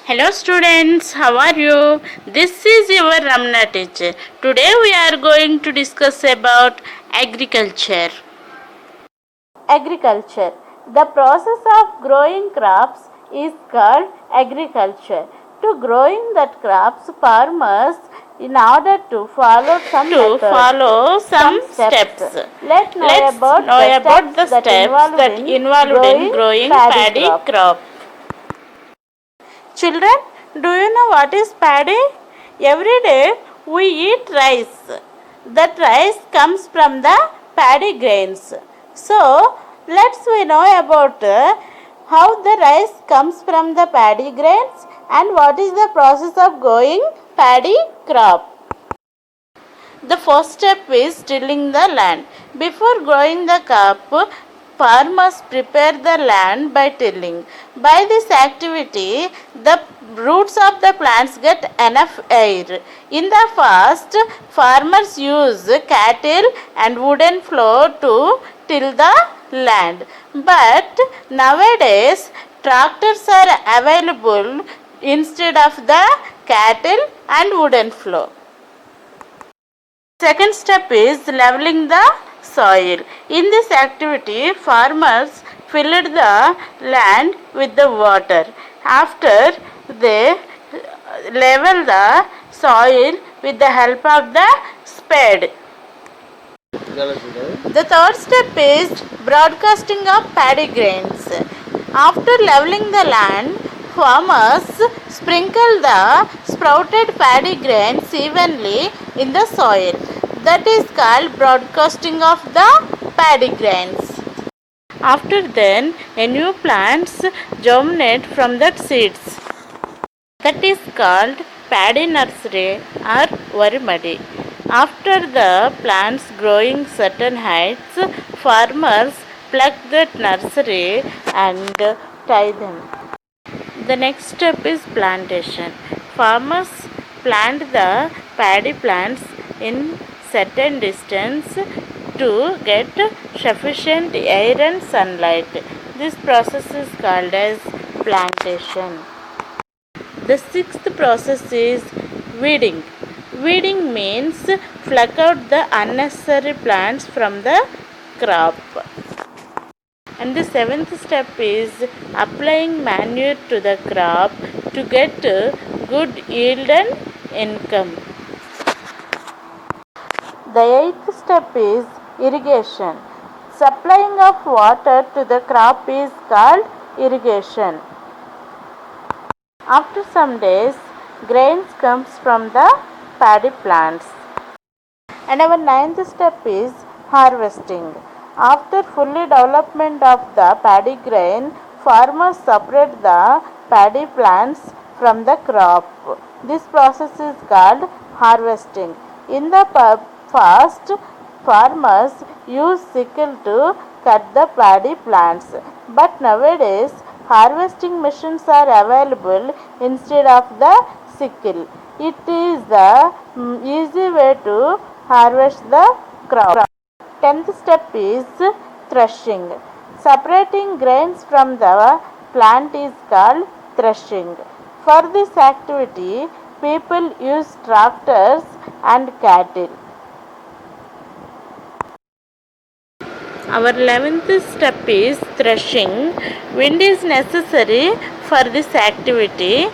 Hello students, how are you? This is your Ramna teacher. Today we are going to discuss about agriculture. Agriculture. The process of growing crops is called agriculture. To growing that crops, farmers in order to follow some steps. Let's know about the steps that involved in growing paddy crop. Children, do you know what is paddy? Every day we eat rice. That rice comes from the paddy grains. So, let's we know about how the rice comes from the paddy grains and what is the process of growing paddy crop. The first step is tilling the land. Before growing the crop, farmers prepare the land by tilling. By this activity, the roots of the plants get enough air. In the past, farmers use cattle and wooden floor to till the land. But nowadays, tractors are available instead of the cattle and wooden floor. Second step is leveling the soil. In this activity, farmers filled the land with the water. After they level the soil with the help of the spade. The third step is broadcasting of paddy grains. After leveling the land, farmers sprinkle the sprouted paddy grains evenly in the soil. That is called broadcasting of the paddy grains. After then, a new plants germinate from the seeds. That is called paddy nursery or varimadi. After the plants growing certain heights, farmers pluck that nursery and tie them. The next step is plantation. Farmers plant the paddy plants in certain distance to get sufficient air and sunlight. This process is called as plantation. The sixth process is weeding. Weeding means pluck out the unnecessary plants from the crop. And the seventh step is applying manure to the crop to get good yield and income. The eighth step is irrigation. Supplying of water to the crop is called irrigation. After some days, grains comes from the paddy plants. And our ninth step is harvesting. After fully development of the paddy grain, farmers separate the paddy plants from the crop. This process is called harvesting. In the past, farmers use sickle to cut the paddy plants. But nowadays, harvesting machines are available instead of the sickle. It is the easy way to harvest the crop. Tenth step is threshing. Separating grains from the plant is called threshing. For this activity, people use tractors and cattle. Our 11th step is threshing. Wind is necessary for this activity.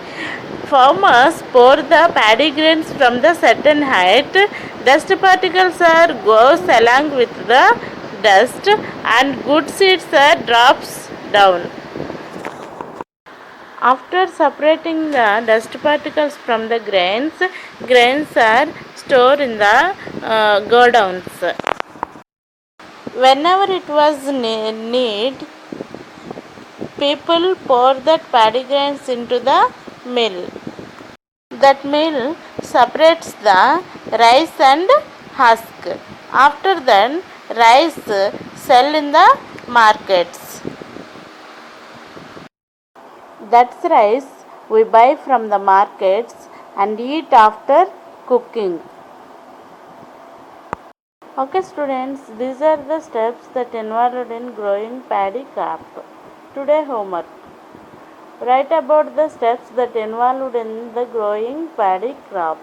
Farmers pour the paddy grains from the certain height. Dust particles are goes along with the dust and good seeds are drops down. After separating the dust particles from the grains are stored in the godowns. Whenever it was need, people pour that paddy grains into the mill. That mill separates the rice and husk. After that, rice sell in the markets. That's rice we buy from the markets and eat after cooking. Okay students, these are the steps that involved in growing paddy crop. Today homework. Write about the steps that involved in the growing paddy crop.